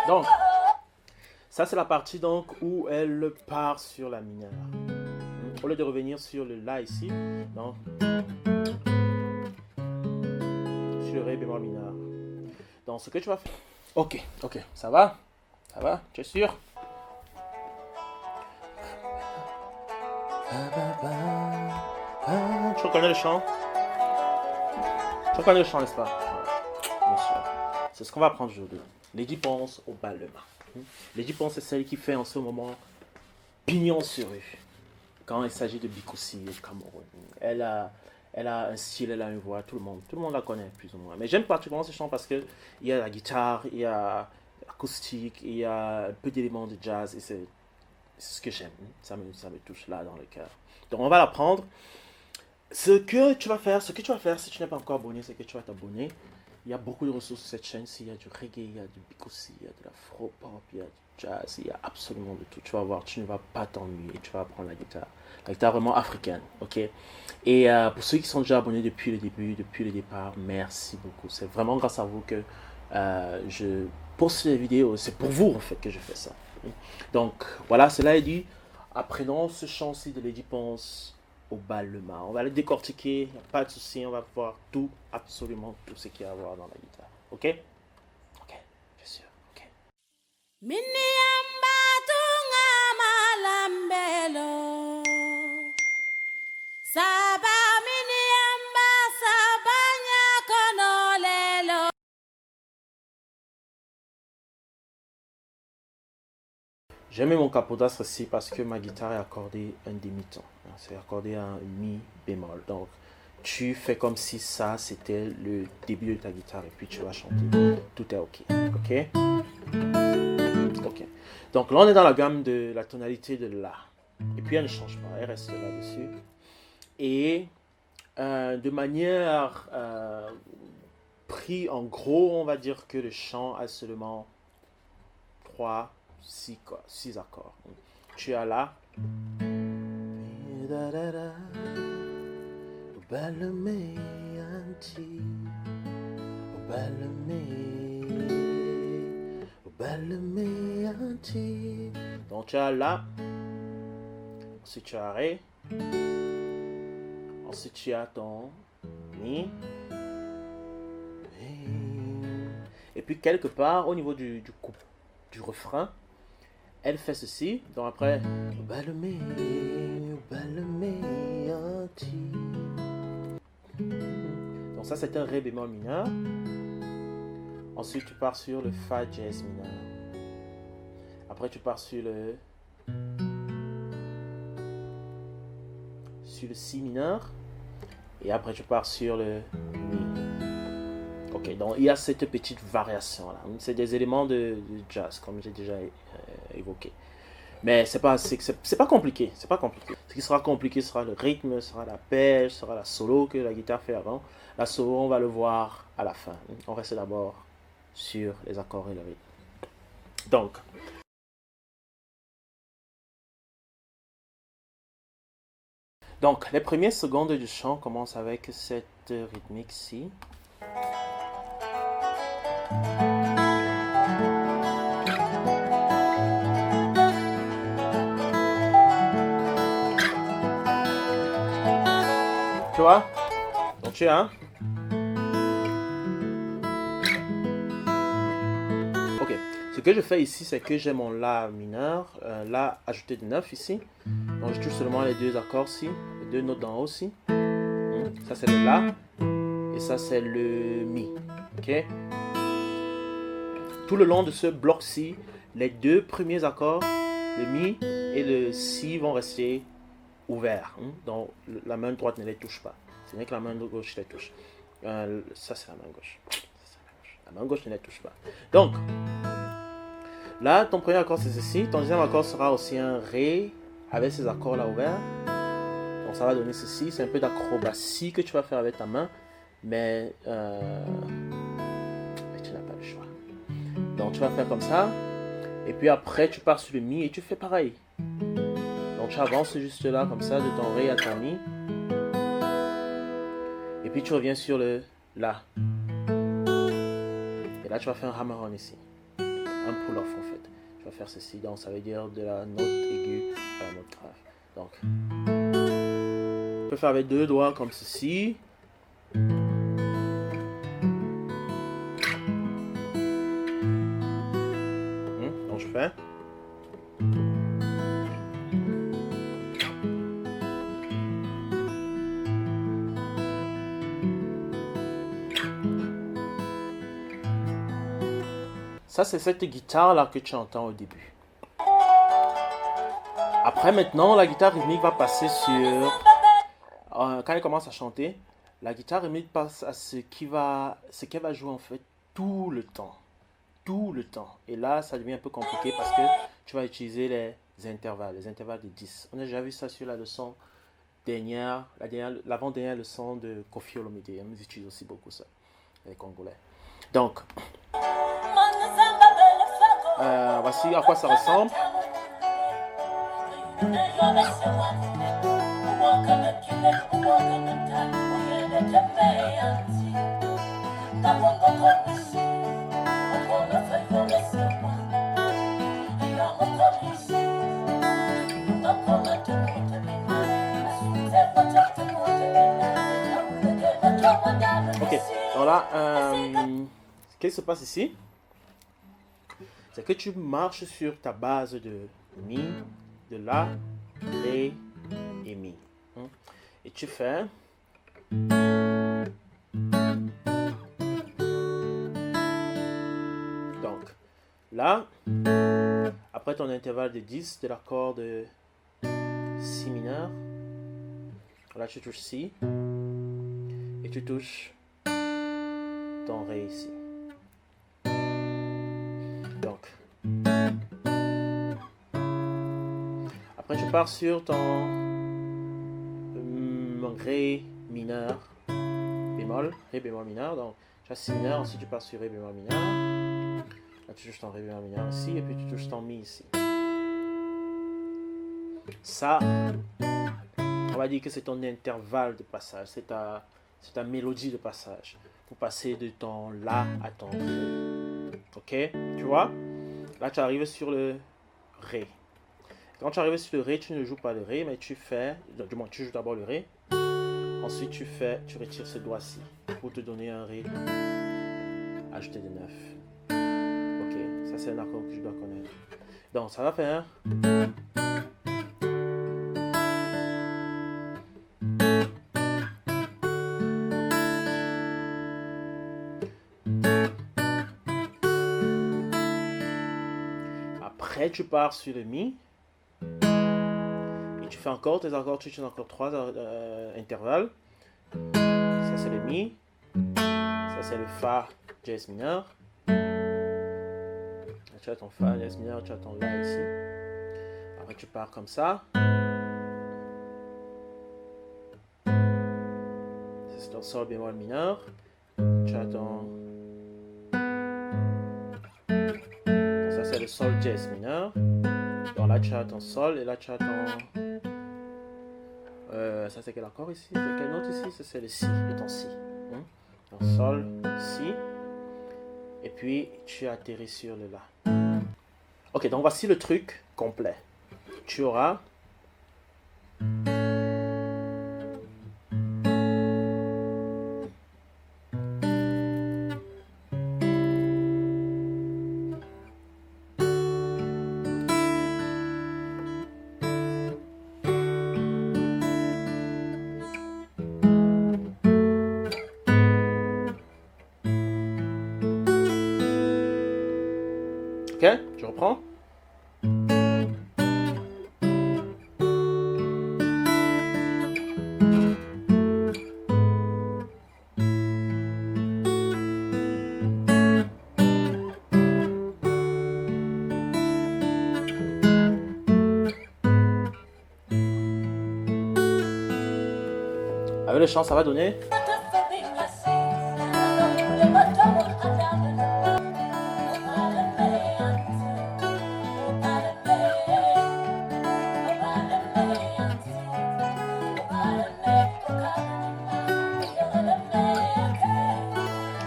Donc, ça c'est la partie donc où elle part sur la mineure. Au lieu de revenir sur le La ici, non, sur le Ré bémol mineur. Donc, ce que tu vas faire. Ok, ok, ça va? Ça va? Tu es sûr? Tu reconnais le chant? Tu reconnais le chant, n'est-ce pas? Bien sûr. C'est ce qu'on va apprendre aujourd'hui. Lady Ponce au Balema. Lady Ponce, c'est celle qui fait en ce moment pignon sur rue quand il s'agit de Bikoussi au Cameroun. Elle a un style, elle a une voix, tout le monde la connaît plus ou moins. Mais j'aime particulièrement ce chant parce que il y a la guitare, il y a l'acoustique, il y a un peu d'éléments de jazz et c'est ce que j'aime. Ça me touche là dans le cœur. Donc on va l'apprendre. Ce que tu vas faire si tu n'es pas encore abonné, c'est que tu vas t'abonner. Il y a beaucoup de ressources sur cette chaîne-ci. Il y a du reggae, il y a du bikoussi, il y a de l'afro-pop, il y a du jazz, il y a absolument de tout. Tu vas voir, tu ne vas pas t'ennuyer. Tu vas apprendre la guitare. La guitare vraiment africaine, ok? Et pour ceux qui sont déjà abonnés depuis le début, depuis le départ, merci beaucoup. C'est vraiment grâce à vous que je poste les vidéos. C'est pour vous en fait que je fais ça. Donc voilà, cela est dit. Apprenons ce chant-ci de Lady Ponce au Balema. On va le décortiquer, pas de souci, on va voir tout, absolument tout ce qu'il y a à voir dans la guitare. Ok? Ok, bien sûr, ok. Miniamba tunga malambelo Saba miniamba sabanya konolelo. J'ai mis mon capodastre ici parce que ma guitare est accordée un demi-ton. C'est accordé à un mi bémol. Donc, tu fais comme si ça, c'était le début de ta guitare et puis tu vas chanter. Tout est ok. Ok? Ok. Donc là, on est dans la gamme de la tonalité de La. Et puis elle ne change pas, elle reste là-dessus. Et de manière pris en gros, on va dire que le chant a seulement 3, 6 accords. Tu as là. Donc tu as là. Ensuite tu as Ré. Ensuite tu as ton Mi. Et puis quelque part au niveau du refrain, elle fait ceci. Donc après. Donc ça c'est un Ré bémol mineur. Ensuite tu pars sur le Fa dièse mineur. Après tu pars sur le Si mineur. Et après tu pars sur le Mi. Ok, donc il y a cette petite variation là. C'est des éléments de jazz comme j'ai déjà évoqué. Mais c'est pas compliqué, c'est pas compliqué. Ce qui sera compliqué sera le rythme, sera la pêche, sera la solo que la guitare fait avant. La solo, on va le voir à la fin. On reste d'abord sur les accords et le rythme. Donc, les premières secondes du chant commencent avec cette rythmique-ci. Tu vois? Donc tu as. Ok. Ce que je fais ici, c'est que j'ai mon La mineur, La ajouté de 9 ici. Donc je touche seulement les deux accords-ci, les deux notes d'en haut aussi. Ça c'est le La et ça c'est le Mi. Ok. Tout le long de ce bloc-ci, les deux premiers accords, le Mi et le Si, vont rester ouverts. Donc la main droite ne les touche pas. Ce n'est que la main gauche les touche. Ça c'est la main gauche. La main gauche ne les touche pas. Donc, là, ton premier accord c'est ceci. Ton deuxième accord sera aussi un Ré avec ces accords là ouverts. Donc ça va donner ceci. C'est un peu d'acrobatie que tu vas faire avec ta main. Mais tu n'as pas le choix. Donc tu vas faire comme ça. Et puis après tu pars sur le Mi et tu fais pareil. Donc tu avances juste là comme ça de ton Ré à ton Mi. Et puis tu reviens sur le La. Et là tu vas faire un hammer-on ici. un pull-off en fait. Je vais faire ceci, donc ça veut dire de la note aiguë à la note grave. Donc, on peut faire avec 2 doigts comme ceci. Donc je fais. Ça, c'est cette guitare-là que tu entends au début. Après, maintenant, la guitare rythmique va passer sur... quand elle commence à chanter, la guitare rythmique passe à ce qu'elle va jouer en fait tout le temps. Tout le temps. Et là, ça devient un peu compliqué parce que tu vas utiliser les intervalles de 10. On a déjà vu ça sur la leçon dernière, l'avant-dernière leçon de Kofi Olomide. On utilise aussi beaucoup ça, les Congolais. Donc, voici à quoi ça ressemble. Ok, donc là, qu'est-ce qui se passe ici? C'est que tu marches sur ta base de Mi, de La, Ré et Mi. Et tu fais... Donc, là, après ton intervalle de 10 de l'accord de Si mineur, là tu touches Si, et tu touches ton Ré ici. Donc, après tu pars sur ton Ré mineur bémol, Ré bémol mineur, donc tu as Si mineur, ensuite tu pars sur Ré bémol mineur, là tu touches ton Ré bémol mineur ici, et puis tu touches ton Mi ici. Ça, on va dire que c'est ton intervalle de passage, c'est ta mélodie de passage, pour passer de ton La à ton Ré. Ok, tu vois? Là tu arrives sur le Ré. Quand tu arrives sur le Ré, tu ne joues pas le Ré, mais tu fais, du moins tu joues d'abord le Ré. Ensuite tu retires ce doigt-ci pour te donner un Ré ajouté de 9. Ok, ça c'est un accord que je dois connaître. Donc ça va faire... Après tu pars sur le Mi. Tu fais encore tes accords, tu utilises encore 3 intervalles. Ça c'est le Mi, ça c'est le Fa dièse mineur. Là, tu as ton Fa dièse mineur, tu as ton La ici. Après tu pars comme ça. C'est ton Sol bémol mineur. Tu as ton... Ça c'est le Sol dièse mineur. Donc là tu as ton Sol et là tu as ton... ça c'est quel accord ici? C'est quelle note ici? Ça c'est le Si, et ton Si. Donc Sol, Si. Et puis tu atterris sur le La. Ok, donc voici le truc complet. Tu auras... Ok, je reprends. Avec le chant, ça va donner...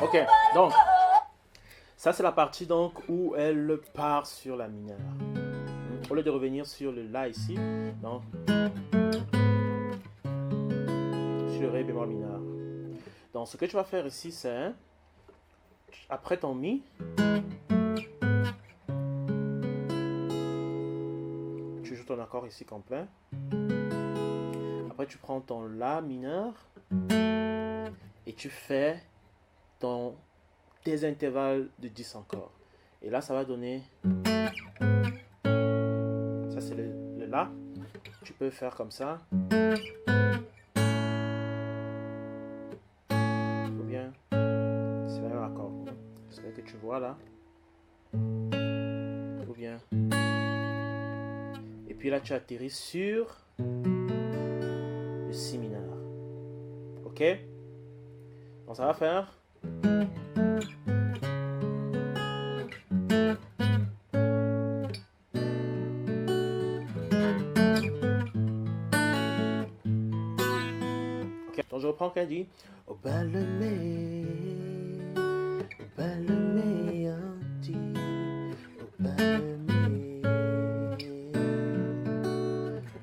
Ok, donc, Ça, c'est la partie donc où elle part sur la mineure. Au lieu de revenir sur le La ici, donc, sur le Ré bémol mineur. Donc, ce que tu vas faire ici, c'est, après ton Mi, tu joues ton accord ici complet. Après, tu prends ton La mineur et tu fais tes intervalles de 10 encore. Et là, ça va donner... Ça, c'est le La. Tu peux faire comme ça. Ou bien, c'est le même accord. C'est que tu vois là. Ou bien... Et puis là, tu atterris sur le Si mineur. Ok? Donc, ça va faire... Donc je reprends quand elle dit oh balmé anti oh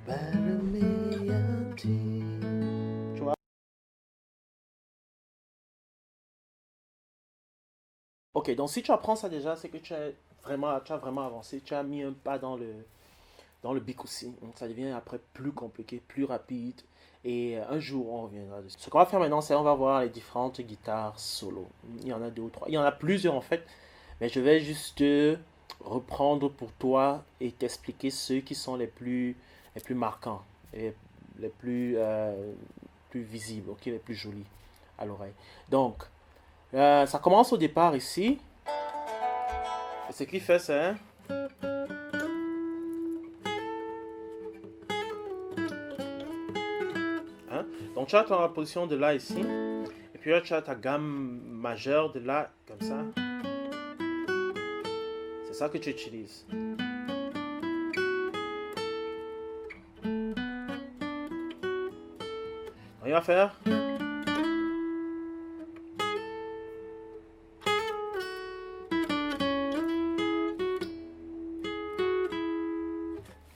balmé anti. Tu vois? Ok, donc si tu apprends ça déjà, c'est que tu as vraiment avancé, tu as mis un pas dans le bic aussi. Donc ça devient après plus compliqué, plus rapide. Et un jour, on reviendra dessus. Ce qu'on va faire maintenant, c'est on va voir les différentes guitares solo. Il y en a deux ou trois. Il y en a plusieurs en fait. Mais je vais juste reprendre pour toi et t'expliquer ceux qui sont les plus marquants. Et les plus visibles, ok, les plus jolis à l'oreille. Donc, ça commence au départ ici. Et ce qu'il fait, c'est... Donc tu as ta position de La ici, et puis là tu as ta gamme majeure de La comme ça. C'est ça que tu utilises. Donc il va faire.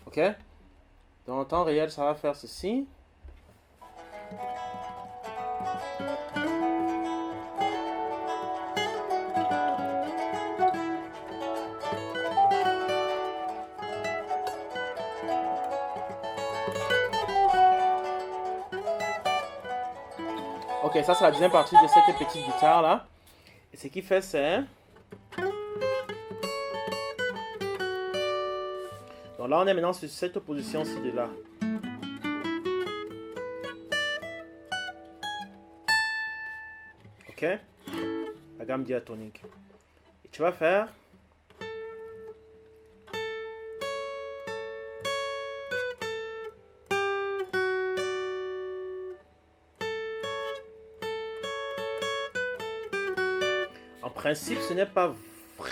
Ok? Dans le temps réel, ça va faire ceci. Ok, ça c'est la deuxième partie de cette petite guitare là. Et ce qu'il fait c'est... Donc là on est maintenant sur cette position-ci de là. Ok? La gamme diatonique. Et tu vas faire... En principe, ce n'est pas...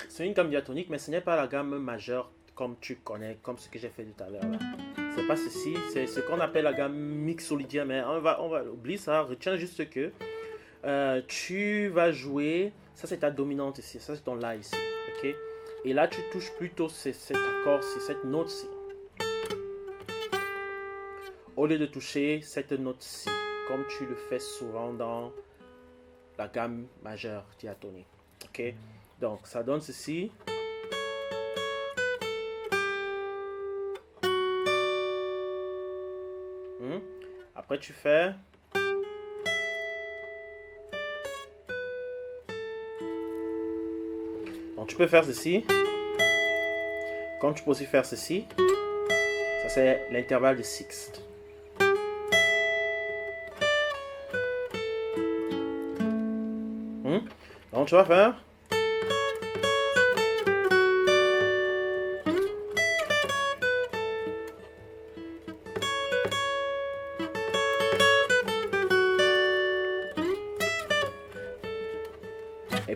C'est une gamme diatonique, mais ce n'est pas la gamme majeure comme tu connais, comme ce que j'ai fait tout à l'heure là. C'est pas ceci, c'est ce qu'on appelle la gamme mixolydienne, mais on va oublier ça, retiens juste que tu vas jouer, ça c'est ta dominante ici, ça c'est ton La ici, ok? Et là tu touches plutôt cet accord-ci, cette note-ci, au lieu de toucher cette note-ci, comme tu le fais souvent dans la gamme majeure diatonique, ok? Donc ça donne ceci. Après tu fais... Donc tu peux faire ceci. Comme tu peux aussi faire ceci. Ça c'est l'intervalle de sixte. Donc tu vas faire... Et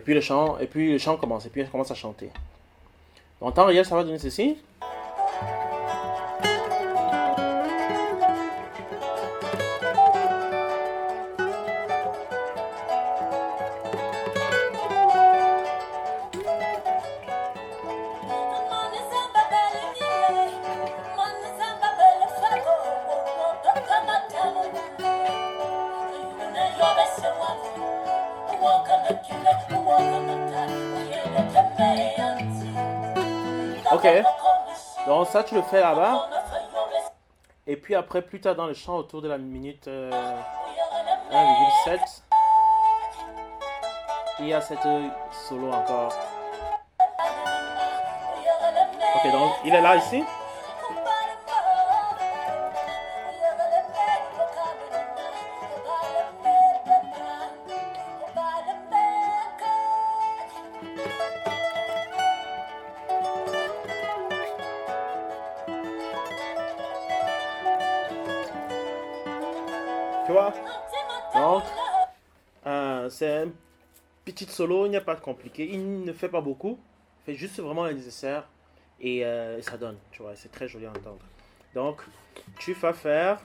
puis le chant commence, et puis elle commence à chanter. En temps réel, ça va donner ceci. Donc ça, tu le fais là-bas. Et puis après, plus tard dans le chant, autour de la minute 1,7, il y a cette solo encore. Ok, donc il est là ici. Tu vois? Donc, c'est un petit solo, il n'y a pas de compliqué. Il ne fait pas beaucoup, il fait juste vraiment le nécessaire et ça donne, tu vois, c'est très joli à entendre. Donc, tu vas faire.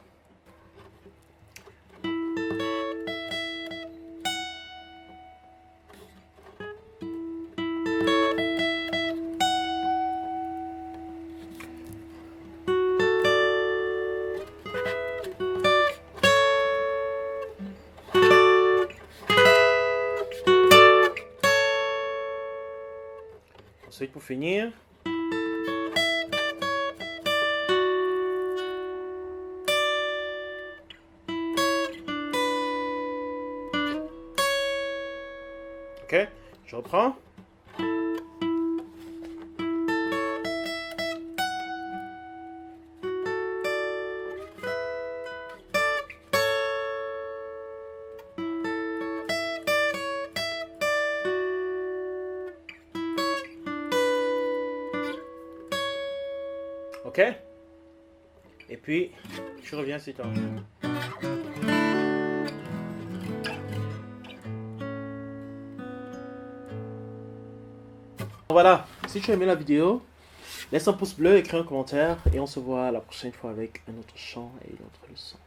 Ensuite, pour finir, ok, je reprends. Ok. Et puis, je reviens si tu as envie. Voilà, si tu as aimé la vidéo, laisse un pouce bleu, écris un commentaire et on se voit la prochaine fois avec un autre chant et une autre leçon.